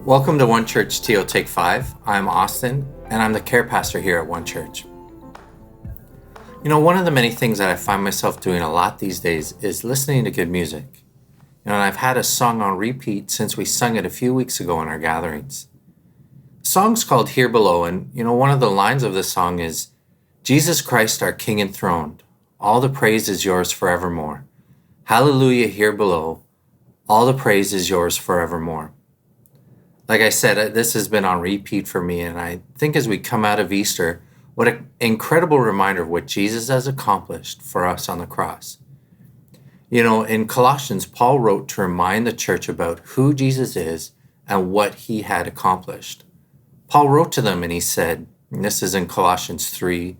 Welcome to OneChurch.to Take 5. I'm Austin, and I'm the care pastor here at OneChurch. One of the many things that I find myself doing a lot these days is listening to good music. And I've had a song on repeat since we sung it a few weeks ago in our gatherings. The song's called Here Below, and one of the lines of the song is, Jesus Christ, our King enthroned, all the praise is yours forevermore. Hallelujah, here below, all the praise is yours forevermore. Like I said, this has been on repeat for me, and I think as we come out of Easter, what an incredible reminder of what Jesus has accomplished for us on the cross. In Colossians, Paul wrote to remind the church about who Jesus is and what he had accomplished. Paul wrote to them and he said, and this is in Colossians 3,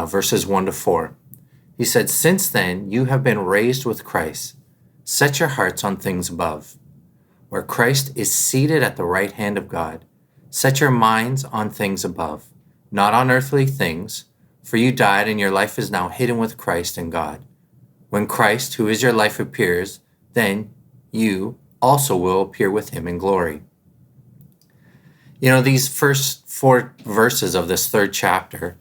verses 1 to 4. He said, "Since then you have been raised with Christ. Set your hearts on things above, where Christ is seated at the right hand of God. Set your minds on things above, not on earthly things, for you died and your life is now hidden with Christ in God. When Christ, who is your life, appears, then you also will appear with him in glory." These first 4 verses of this 3rd chapter,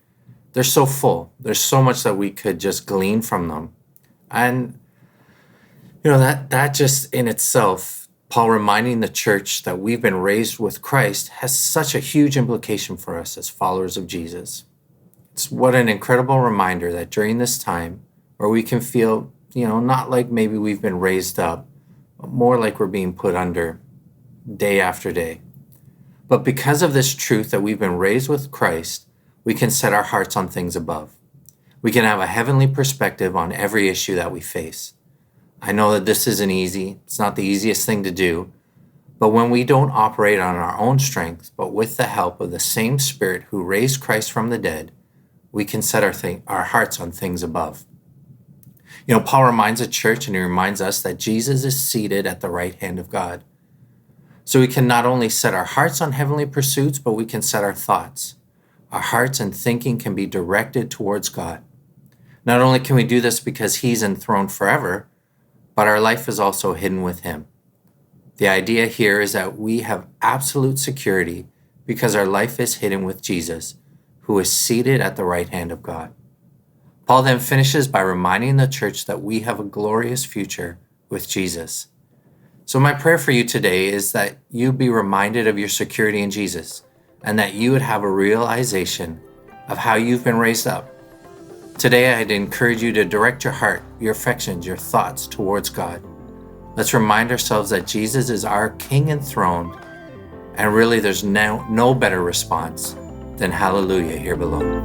they're so full. There's so much that we could just glean from them. And, that just in itself, Paul reminding the church that we've been raised with Christ has such a huge implication for us as followers of Jesus. It's what an incredible reminder that during this time where we can feel, not like maybe we've been raised up, but more like we're being put under day after day. But because of this truth that we've been raised with Christ, we can set our hearts on things above. We can have a heavenly perspective on every issue that we face. I know that this isn't easy. It's not the easiest thing to do. But when we don't operate on our own strength, but with the help of the same Spirit who raised Christ from the dead, we can set our hearts on things above. Paul reminds the church and he reminds us that Jesus is seated at the right hand of God. So we can not only set our hearts on heavenly pursuits, but we can set our thoughts. Our hearts and thinking can be directed towards God. Not only can we do this because he's enthroned forever, but our life is also hidden with him. The idea here is that we have absolute security because our life is hidden with Jesus, who is seated at the right hand of God. Paul then finishes by reminding the church that we have a glorious future with Jesus. So my prayer for you today is that you be reminded of your security in Jesus, and that you would have a realization of how you've been raised up. Today, I'd encourage you to direct your heart, your affections, your thoughts towards God. Let's remind ourselves that Jesus is our King enthroned, and really there's no better response than hallelujah here below.